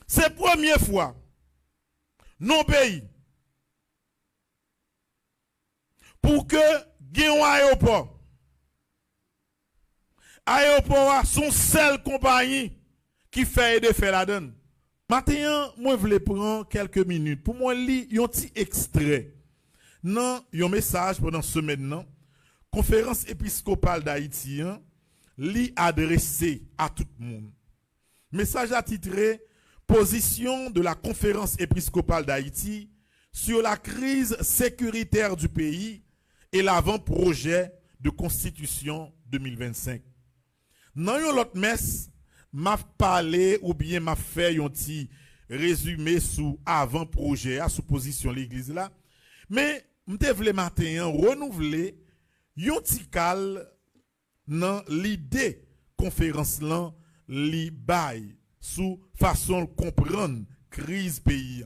C'est la première fois, non pays, pour que gagne un aéroport. Aéroport son seule compagnie qui fait de faire la donne. Maintenant, moi je voulais prendre quelques minutes pour moi lire un petit extrait. Non, un message pendant ce maintenant. Conférence épiscopale d'Haïti, li adressé à tout le monde. Message attitré Position de la conférence épiscopale d'Haïti sur la crise sécuritaire du pays et l'avant-projet de constitution 2025. Dans une autre messe, m'a parlé ou bien m'a fait un petit résumé sous avant-projet, à sous position l'église là. Mais m'te vle matin renouveler yon ti kal dans l'idée conférence là li bay sous façon de comprendre crise pays.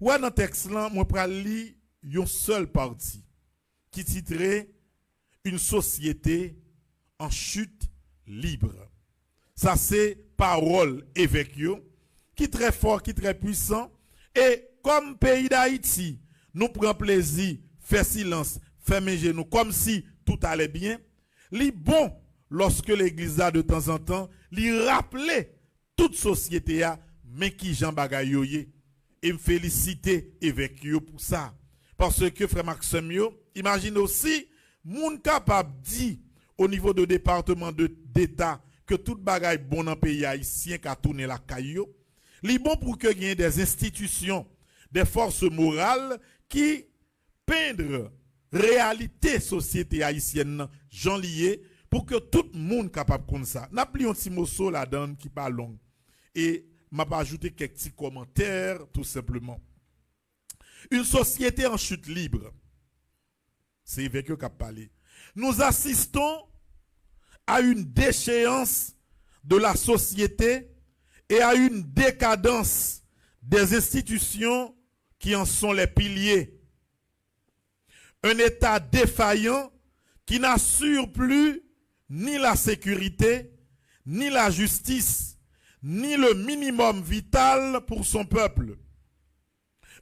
Ou dans texte là moi pral li yon seul partie qui titré Une société en chute libre. Ça c'est parole évêque yo qui très fort, qui très puissant et comme pays d'Haïti, nous prenons plaisir, faire silence, fermer genoux comme si tout allait bien. Li bon lorsque l'église a de temps en temps, li rappeler toute société a mais qui Jean bagay yo ye. Et me féliciter évêque yo pour ça. Parce que frère Maxime yo, imagine aussi moun capable dit au niveau de département d'État que tout bagay bon dans pays haïtien qu'a tourné la caillou. Li bon pour que y ait des institutions, des forces morales qui peindre réalité société haïtienne Jean lié pour que tout le monde capable comme ça. N'a pris un petit morceau la donne qui pas long et m'a pas ajouté quelques petits commentaires tout simplement. Une société en chute libre. C'est avec eux qu'a parlé. Nous assistons à une déchéance de la société et à une décadence des institutions qui en sont les piliers. Un État défaillant qui n'assure plus ni la sécurité, ni la justice, ni le minimum vital pour son peuple.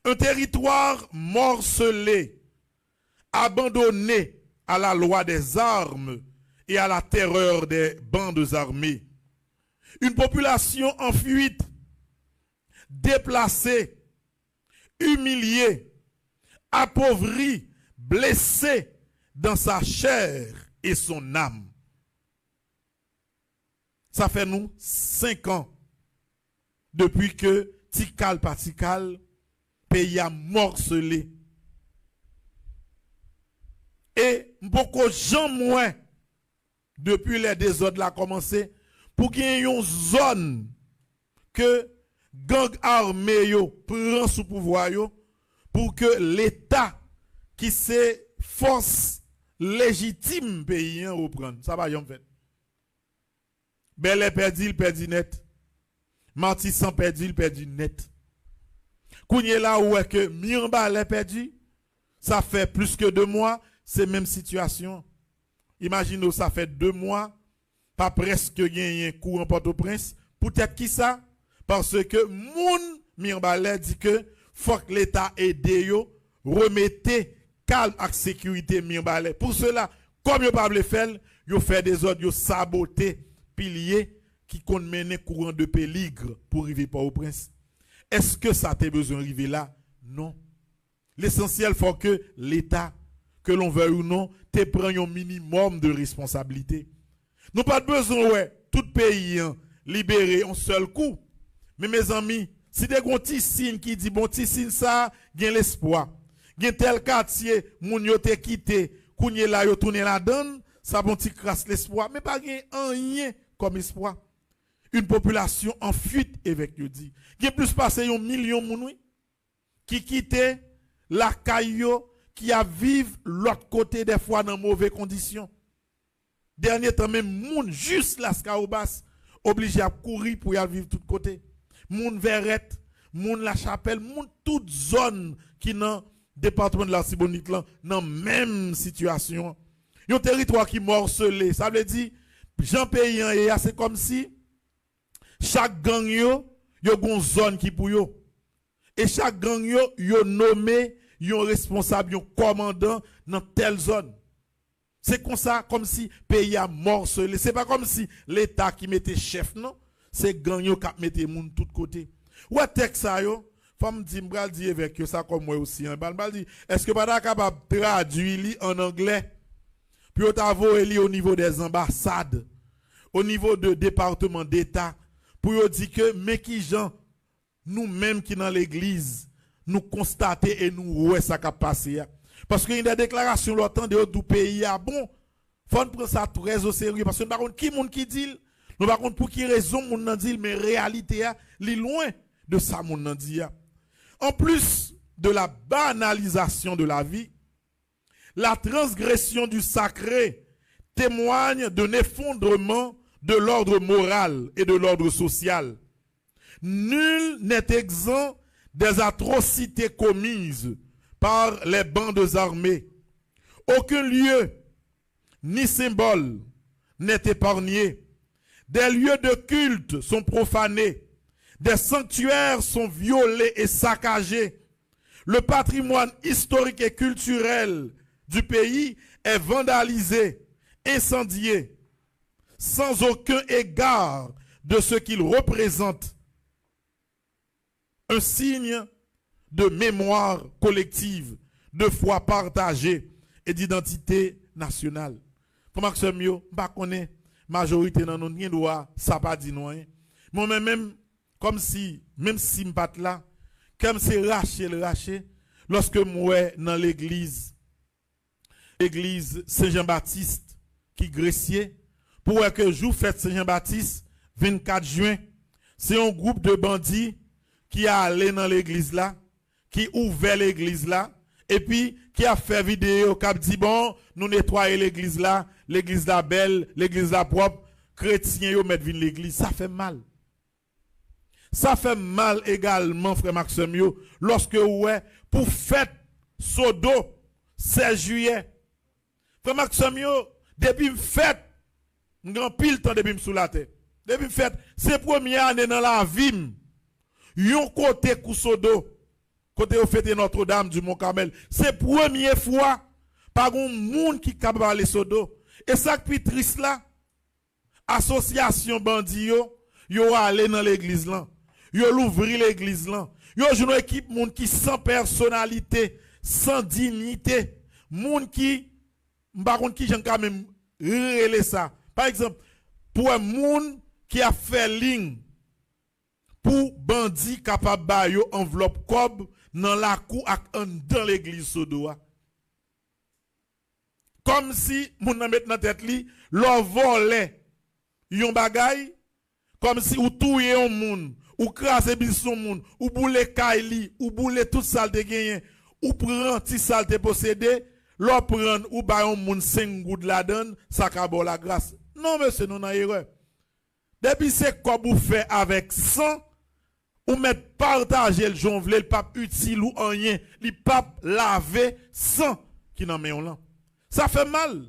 Un territoire morcelé, abandonné à la loi des armes et à la terreur des bandes armées. Une population en fuite, déplacée, humiliée, appauvrie, blessée dans sa chair et son âme. Ça fait nous 5 ans depuis que Tikal Patikal, pays a morcelé. Et beaucoup de gens moins depuis les désordres là commencé pour qu'il y ait une zone que gang armé yo prend sous pouvoir yo pour que l'État qui c'est force légitime pays reprendre. Ça va yon fait. Bel perdu, il perdu net. Martissan perdu, il perdu net. Kounye là où est que Miramba l'a perdu, ça fait plus que 2 mois, c'est même situation. Imaginez, ça fait 2 mois, pas presque gagné un coup en Port-au-Prince. Peut-être qui ça? Parce que moun Miramba dit que faut que l'État aide yo, remettez calme et sécurité Miramba. Pour cela, comme yo pas le faire, yo fait des ordres, yo saboter piliers qui comptent mener courant de péligre pour arriver Port-au-Prince. Est-ce que ça t'a besoin d'arriver là? Non. L'essentiel faut que l'État, que l'on veuille ou non, te prenne un minimum de responsabilité. Nous pas besoin, ouais, tout pays libéré en seul coup. Mais mes amis, si des gros petits signes qui dit bon petit signe ça, gain l'espoir. Gain tel quartier, moun yo te quitté, kounye la yo tourné la donne, ça bon petit crasse l'espoir, mais pas gain rien comme espoir. Une population en fuite avec yo dit. Gain plus passé 1 million moun qui quitté la caillou qui a vivre l'autre côté des fois dans mauvaises conditions. Dernier temps même moun juste la Skaobas obligé à courir pour y vivre tout côté. Moun Verrette, moun La Chapelle, moun toute zone qui dans département de la Sibonite là dans même situation. Un territoire qui morcelé, ça veut dire Jean paysan et c'est comme si chaque gang yo yo gon zone qui pour yo. Et chaque gang yo nommé yon responsable, yon commandant dans telle zone. C'est comme ça, comme si pays a morcelé. C'est pas comme si l'État qui mettait chef, non. C'est gang yo qui mettait moun tout côté. Ou texte ça yo, femme dit m'bral dire avec ça comme moi aussi. M'bral dit, est-ce que pas capable traduire li en anglais? Puis t'avo li au niveau des ambassades, au niveau de département d'État, pour dire que mais qui gens nous-mêmes qui dans l'église nous constater et nous ouais ça qui a passé. Parce qu'il y a des déclarations l'autant de tout pays a bon, faut prendre ça très au sérieux parce que nous par contre qui monde qui dit, nous par contre pour qui raison moun nan dit mais réalité a li loin de ça moun nan dit. En plus de la banalisation de la vie, la transgression du sacré témoigne d'un effondrement de l'ordre moral et de l'ordre social. Nul n'est exempt des atrocités commises par les bandes armées. Aucun lieu ni symbole n'est épargné. Des lieux de culte sont profanés. Des sanctuaires sont violés et saccagés. Le patrimoine historique et culturel du pays est vandalisé, incendié, sans aucun égard de ce qu'il représente. Un signe de mémoire collective, de foi partagée et d'identité nationale. Comment que c'est mieux? Bah connaît majorité dans nous rien droit, ça pas dit non. Moi même comme si même si m'pas là, comme c'est raché lorsque moi dans l'église Saint-Jean-Baptiste qui Gressier pour que jour fête Saint-Jean-Baptiste 24 juin, c'est un groupe de bandits qui a allé dans l'église là, qui ouvert l'église là, et puis qui a fait vidéo, qui a dit bon, nous nettoyer l'église là belle, l'église là propre, chrétiens yo mettre vin l'église, ça fait mal. Ça fait mal également, frère Maxime yo, lorsque ouais, pour fête Sodo, 16 juillet. Frère Maxime yo, depuis fête, grand pile temps depuis sous la tête. Depuis fête, c'est première année dans la vie. Yon côté Koussodo, côté au fête Notre-Dame du Mont-Carmel, c'est première fois par un monde qui capable aller Sodo. Et ça qui triste là, association bandi yo aller dans l'église là. Yo l'ouvrir l'église là. Yo une équipe monde qui sans personnalité, sans dignité, monde qui par contre qui j'en quand même relé ça. Par exemple, pour un monde qui a fait ligne pour bandit capable ba yo enveloppe cob dans la cour ak dans l'église Sodoa. Comme si moun nan met dans tête li, l'on volait yon bagay comme si ou touye un moun, ou krasé bison moun, ou boule kay li, ou boule tout ça te gagné, ou prend ti ça te possédé, l'on prend ou ba yon moun 5 goud la donne, ça ka bon la grâce. Non monsieur, non nan erreur. Depuis c'est quoi vous fait avec 100 ou mettre partager le jonvle, le pape utile ou rien, le pape laver sans qui n'en met là. Ça fait mal.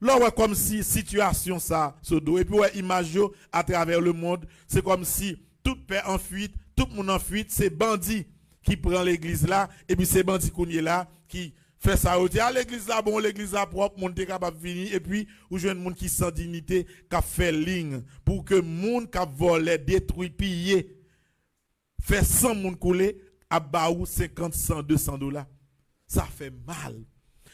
Là ouais comme si situation ça se doit et puis ouais image à travers le monde, c'est comme si tout paix en fuite, tout le monde en fuite, c'est bandit qui prend l'église là et puis c'est bandit qu'on là qui fait ça au à l'église là bon l'église là propre monde est capable venir et puis ou jeune monde qui sans dignité qui fait ligne pour que monde qui volé détruit piller fait 100 moun couler à baou 50 100 200 $. Ça fait mal.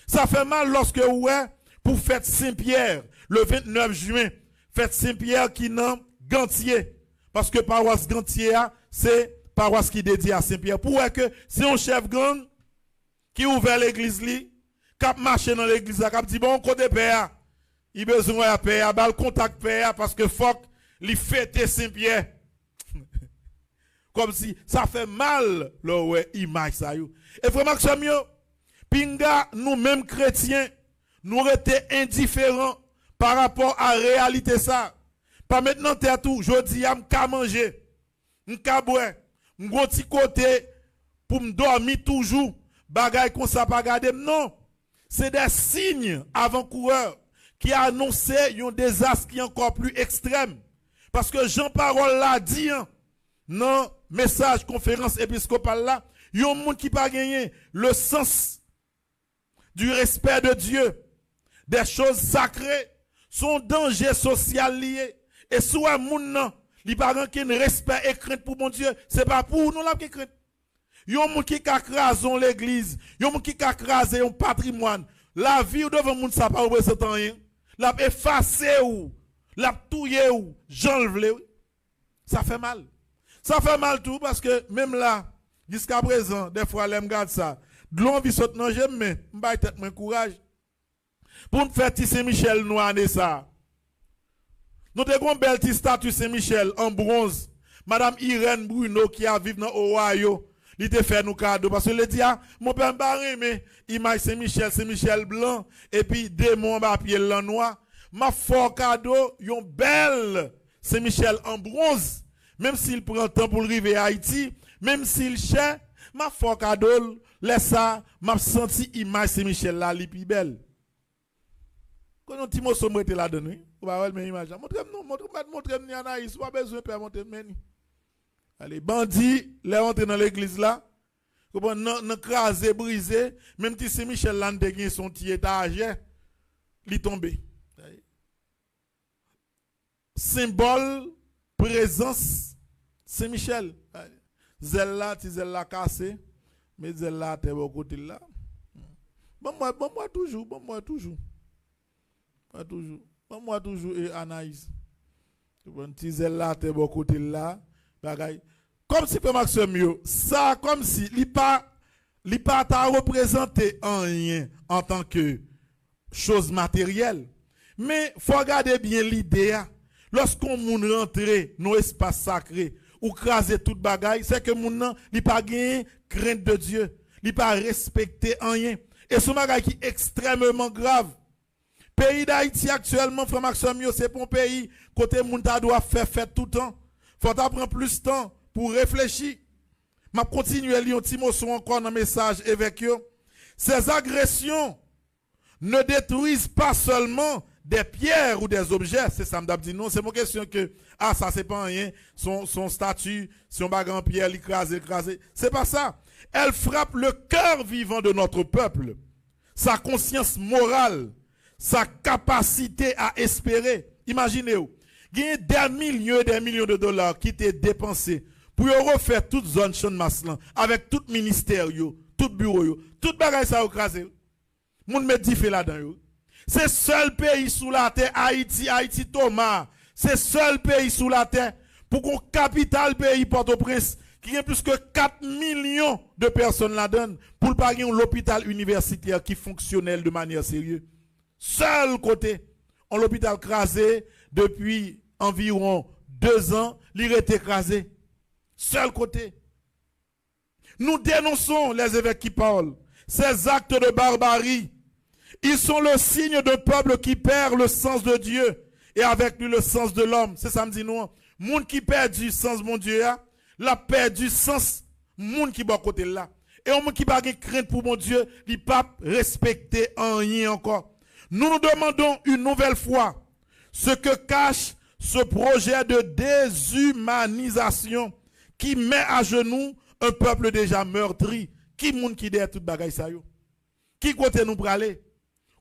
Ça fait mal lorsque ouais pour fête Saint-Pierre le 29 juin, fête Saint-Pierre qui nan Gantier parce que paroisse Gantier c'est paroisse qui dédiée à Saint-Pierre pour que c'est un chef gang qui ouvert l'église li, cap marcher dans l'église là, cap dit bon côté père, il besoin de père, bal contact père parce que faut li fêter Saint-Pierre. Comme si ça fait mal là ouais image ça yo. Et vraiment que ça mieux pinga nous mêmes chrétiens nous étions indifférents par rapport à la réalité ça. Pas maintenant t'es tout, jodi a m'ka manger, m'ka boire, m'gon ti côté pour m'dormir toujours, bagay kon ça pas garder non. C'est des signes avant-coureurs qui annoncent un désastre qui est encore plus extrême. Parce que Jean Parole l'a dit, hein, non message conférence épiscopale là, yon moun qui pas gagné le sens du respect de Dieu, des choses sacrées, son danger social lié. Et soit moun nan, li pas gen respect et crainte pour mon Dieu, c'est pas pour nous là qui crainte. Yon moun qui krasé l'église, yon moun qui krasé un patrimoine. La vie ou devant moun ça pas représente rien. La effacé ou, la touye ou, j'enlève. Ça fait mal. Ça fait mal tout parce que même là, jusqu'à présent, des fois, je regarde ça. De l'envie saute non, j'aime, mais je vais tête mon courage. Pour me faire Saint-Michel noir ça. Nous avons un bel petit statue Saint-Michel en bronze. Madame Irène Bruno qui a vécu dans Ohio, il te fait nous cadeau parce que le dit mon père m'a mais image Saint-Michel blanc et puis démon papier noir. Ma fort cadeau, yon belle Saint-Michel en bronze. Même s'il prend temps pour arriver à Haïti, même s'il cherche, ma fort cadeau, laisse ça, m'a senti image Saint-Michel là, li pi belle. Quand on timo sombre était là dedans, on va voir mes images. Montre-moi ni Anaïs, pas besoin de montrer-moi. Allez, bandit, les entrer dans l'église là, non crasé, brisé, même si Saint-Michel là n'a son petit étage, il tombé. Symbole, présence, Saint-Michel. Zelle là cassé, mais zelle là, t'es au côté là. Bon, moi toujours. Moi toujours et Anaïs. Bon, petit zelle là, t'es au côté là. Comme si Père Maxime, ça, comme si, il pas t'a représenté en rien en tant que chose matérielle. Mais faut regarder bien l'idée. Lorsqu'on moun rentre dans l'espace sacré ou craser toute bagaille, c'est que moun nan li pas gagné crainte de Dieu, li pas respecté rien. Et ce bagaille qui est extrêmement grave. Pays d'Haïti actuellement, frère Maxime, c'est pour un pays côté moun ta doit faire fête tout le temps. Faut prendre plus de temps pour réfléchir. M'a continuer à lire un petit mot encore dans le message avec eux. Ces agressions ne détruisent pas seulement des pierres ou des objets, c'est ça me dit non, c'est mon question que ça c'est pas rien, son statut, son bague en pierre, l'écraser, c'est pas ça. Elle frappe le cœur vivant de notre peuple, sa conscience morale, sa capacité à espérer. Imaginez-vous, il y a des millions de dollars qui étaient dépensés pour refaire toute zone champ de masse avec tout ministère, tout bureau, tout bagage ça écrasé. Moun met dit fait là-dedans. C'est seul pays sous la terre, Haïti, Thomas. C'est seul pays sous la terre pour qu'on capitale pays Port-au-Prince qui a plus que 4 millions de personnes là-dedans pour pas un l'hôpital universitaire qui fonctionnel de manière sérieuse. Seul côté, on l'hôpital crasé depuis environ 2 ans, il est écrasé. Seul côté. Nous dénonçons les évêques qui parlent. Ces actes de barbarie. Ils sont le signe d'un peuple qui perd le sens de Dieu et avec lui le sens de l'homme. C'est ça me dit nous. Monde qui perd du sens mon Dieu, la perd du sens monde qui va côté là. Et un monde qui n'a pas crainte pour mon Dieu, il ne pas respecter en rien encore. Nous nous demandons une nouvelle fois ce que cache ce projet de déshumanisation qui met à genoux un peuple déjà meurtri. Qui monde qui derrière toute bagaille ça yo? Qui côté nous praler?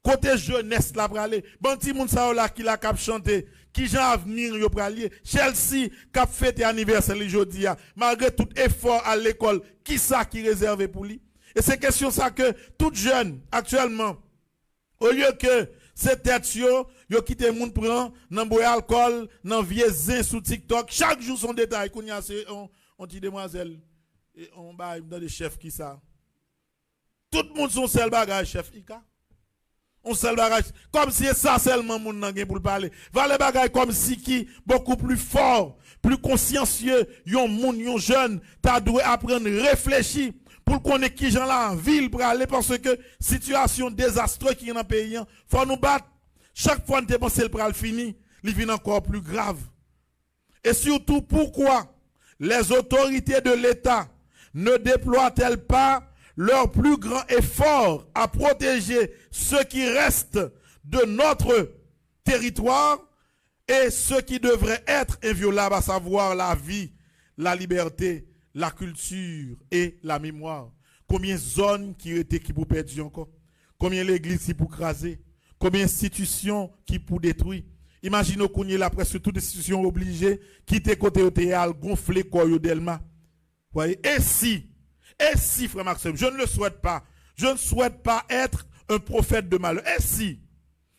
Côté jeunesse la praler. Bon ti moun sa là qui la cap chanter, qui jan avenir yo praler. Chelsea cap fêter anniversaire le jodi a. Malgré tout effort à l'école, qui ça qui réservé pour lui? Et c'est question ça que tout jeune actuellement au lieu que c'est tête yo quitte moun prend nan boy alcool, nan vieux zin sous TikTok, chaque jour son détail kounya c'est on dit demoiselle et on ba dans des chefs qui ça. Tout le monde son seul bagage chef Ika. On seul bagage comme si ça seulement moun nan gen pour parler. Va les bagages comme si qui beaucoup plus fort, plus consciencieux, yon moun yon jeune, ta doit apprendre réfléchir pour connaître qui gens là en ville pour aller parce que situation désastreuse qui est dans le pays, faut nous battre. Chaque fois que nous pensons le pral fini, il vient encore plus grave. Et surtout pourquoi les autorités de l'État ne déploient-elles pas leur plus grand effort à protéger ce qui reste de notre territoire et ce qui devrait être inviolable, à savoir la vie, la liberté, la culture et la mémoire. Combien de zones qui étaient qui pour perdre encore? Combien d'églises qui pour craser? Combien d'institutions qui pour détruire? Imaginez qu'on y est là presque toute institution obligée, quitter côté OTL, gonfler quoi Delma. Voyez? Et si, frère Maxime, je ne le souhaite pas. Je ne souhaite pas être un prophète de malheur. Et si,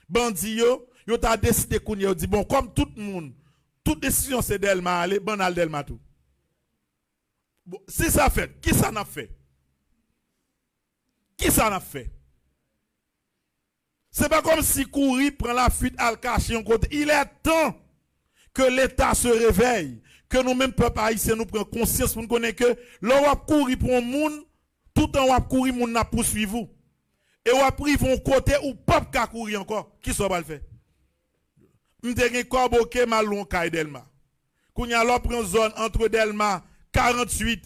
bandit yo t'a décidé qu'on y a dit, bon, comme tout le monde, toute décision c'est Delma, allez, banal Delma tout. Bon, si ça fait, qui ça n'a fait? Qui ça n'a fait? C'est pas comme si Kouri prend la fuite à le cacher en côté. Il est temps que l'État se réveille, que nous-mêmes, peuple haïtien, nous prenions conscience pour nous connaître que l'on va courir pour un monde, tout en va courir, moun n'a poursuivi vous. Et on va pris vont côté ou pas qu'à courir encore. Qui ça va le faire? M'te gen corboke malon kay Delma. Kounya l'on prend zone entre Delma 48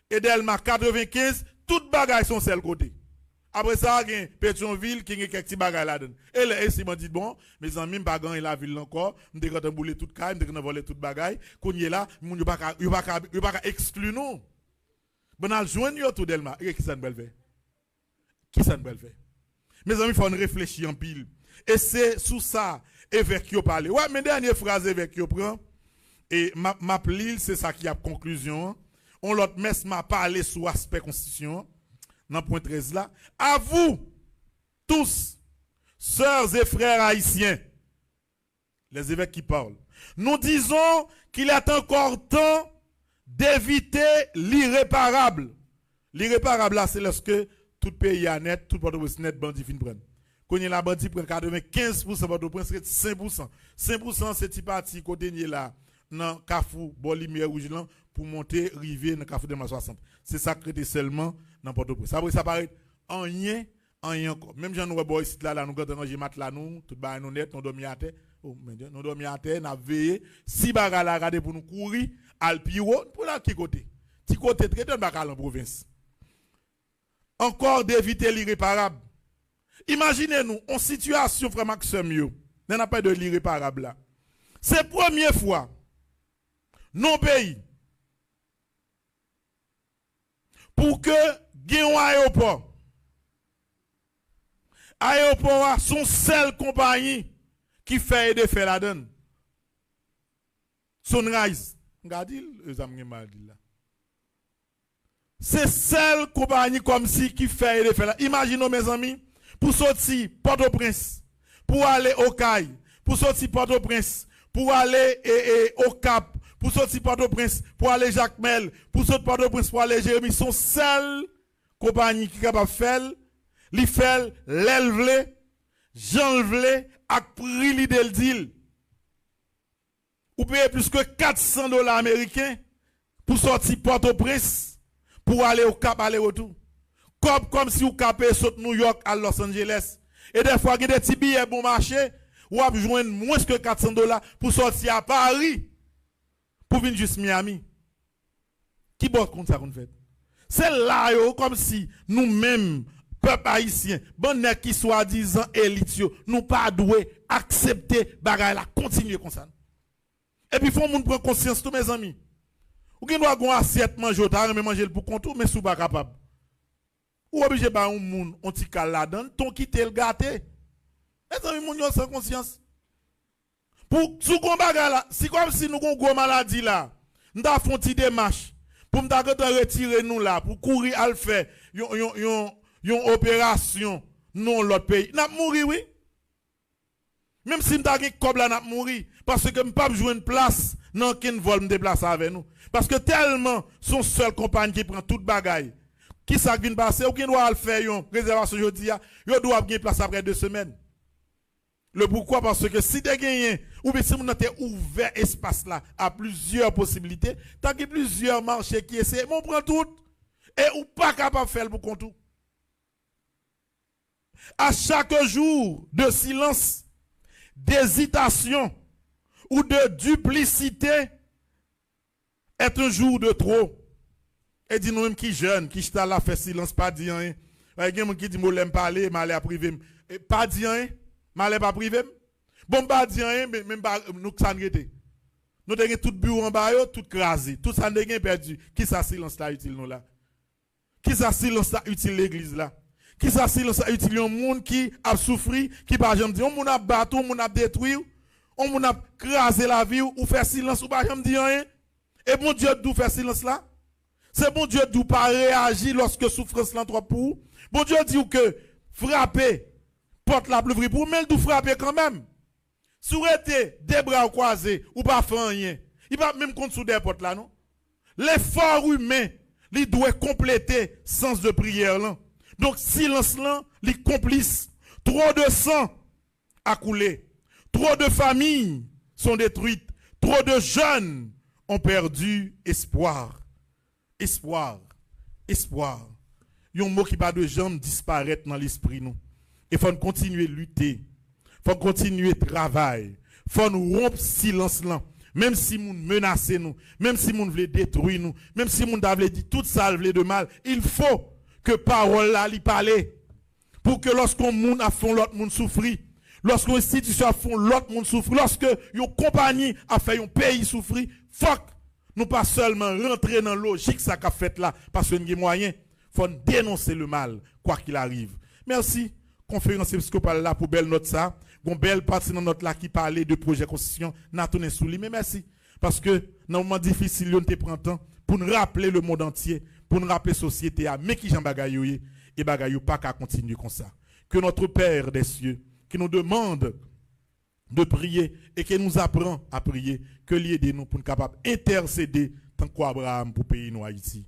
et Delma 95, toutes bagailles sont celles côté. Après ça, il y a Pétionville qui a quelques petits bagages là-dedans. Et là, si m'a dit bon, mes amis, je ne la ville encore, je ne vais pas bouler toute caille, je ne vais pas voler toute bagaille. Quand il est là, je ne vais pas exclure nous. Bon, on joindre tout Delma. Et qui ça ne peut faire? Qui ça ne peut faire? Mes amis, il faut réfléchir en pile. Et c'est sous ça, évêque qui parle. Ouais, mes dernières phrases, évêque qui prend. Et ma pile, c'est ça qui a conclusion. On l'autre messe m'a parlé sur aspect constitution. Dans point 13 là, à vous tous, sœurs et frères haïtiens, les évêques qui parlent, nous disons qu'il est encore temps d'éviter l'irréparable. L'irréparable là, c'est lorsque tout pays est net, tout Port-au-Prince net, bandit fin prendre. Quand il y a la bandit prend 95% Port-au-Prince, 5%. 5% c'est petit parti côté là, dans Kafou, Bolimier Rouge là, pour monter, river dans Kafou de 60. C'est ça que seulement dans Port-au-Prince. Après ça paraît en rien encore. Même Jean nous boy ici là nous quand on mat là nous tout ba nous net nous dormi à terre. Oh mon Dieu, nous dormi à terre, n'a veillé si bagarre la regarder pour nous courir al piro pour là qui côté. Ti côté traité bagarre en province. Encore d'éviter l'irréparable. Imaginez-nous en situation frère Maxime yo. N'a pas de l'irréparable là. C'est première fois non pays pour que gagne un aéroport. Aéroport sont seule compagnie qui fait aider faire la donne. Sunrise. Regardez, les amis mal dit là. C'est seule compagnie comme si qui fait aider faire la. Imaginez mes amis, pour sortir Port-au-Prince, pour aller au Caille, pour sortir Port-au-Prince, pour aller au Cap, pour sortir Port-au-Prince, pour aller Jacmel, pour sortir Port-au-Prince, pour aller Jérémy, sont seules compagnie qui est capable de faire, li fait l'élevle, j'enlevle, ak prix li del deal. Ou payer plus que $400 américains pour sortir Port-au-Prince, pour aller au Cap, aller retour. Comme si vous capez saute New York à Los Angeles. Et des fois, il y a des petits billets bon marché, ou avez joindre moins que $400 pour sortir à Paris, pour venir juste Miami. Qui bosse contre ça qu'on fait? C'est là, comme si nous-mêmes, peuple haïtien, bon qui soi-disant élite, nous pas doué accepter bagay la continuer comme ça. Et puis faut moun prendre conscience tous mes amis. Ou gen doit gon assiette manger ta mais manger pour compte mais sou pas capable. Ou obligé ba un moun on ti kal la dedans ton quitter le gâté. Mes amis moun yo sans conscience. Pour sou gon bagay là, si comme si nous gon gros maladie là, n'ta font ti démarche pour m'ta retirer nous là pour courir à le faire yon opération non l'autre pays n'a mourir oui même si m'ta gen kob la n'a mourir parce que m'pa jouer une place non ken vol me déplacer avec nous parce que tellement son seul compagnie qui prend toute bagaille qui ça vient passer ou qui doit le faire yon réservation jodi a yo doit gagner place après 2 semaines. Le pourquoi? Parce que si tu as gagné, ou bien si vous avez ouvert espace là à plusieurs possibilités, tu as plusieurs marchés qui essaient, on prend tout, et ou pas capable de faire pour compte tout. À chaque jour de silence, d'hésitation ou de duplicité est un jour de trop. Et dis nous même qui jeune, qui está là fait silence, pas dire rien. Il y a quelqu'un qui dit moi l'aime parler, m'aller à privé, pas dire rien. Malais pas privé. Bon, pas dire rien, mais même pas nous ça n'était. Nous avons tout bureau en bas, tout crasé, tout ça nous avons perdu. Qui ça silence là utile nous là? Qui ça silence là utile l'église là? Qui ça silence là utile un monde qui a souffert, qui par exemple dit on moun a battu, on moun a détruit, on moun a crasé la vie ou faire silence ou par exemple dit rien. Et bon Dieu d'où faire silence là? C'est bon Dieu d'où pas réagir lorsque souffrance là trop pour. Bon Dieu dit que frapper porte la plus pour mais d'où frapper quand même. Si vous êtes des bras croisés ou pas faire rien, il va même compte sous des portes là non. L'effort humain, il doit compléter sens de prière là. Donc silence là, il complice. Trop de sang a coulé. Trop de familles sont détruites. Trop de jeunes ont perdu espoir. Espoir. Espoir. Il y a un mot qui pas de jambes disparaître dans l'esprit nous. Il faut continuer à lutter. Il faut continuer à travailler. Il faut nous rompre silence là. Même si nous menaçons nous, même si nous voulons détruire nous, même si nous voulons dire tout ça de mal, il faut que parole là lui parle. Pour que lorsqu'on moun a font l'autre monde souffrir, lorsqu'on institution a font l'autre monde souffrir, lorsque une compagnie a fait un pays souffrir, fuck, nous pas seulement rentrer dans la logique ça qu'a fait là, parce que nous avons moyen, faut dénoncer le mal, quoi qu'il arrive. Merci. Conférence épiscopale là pour belle note ça. Une belle partie dans notre là qui parlait de projet de constitution, n'a tourné sous lui. Mais merci. Parce que dans un moment difficile, on te prend temps pour nous rappeler le monde entier, pour nous rappeler la société, mais qui j'en bagaille et bagaille pas qu'à continuer comme ça. Que notre Père des cieux, qui nous demande de prier et qui nous apprend à prier, que l'aide nous pour nous capables d'intercéder tant qu'Abraham pour payer nous Haïti.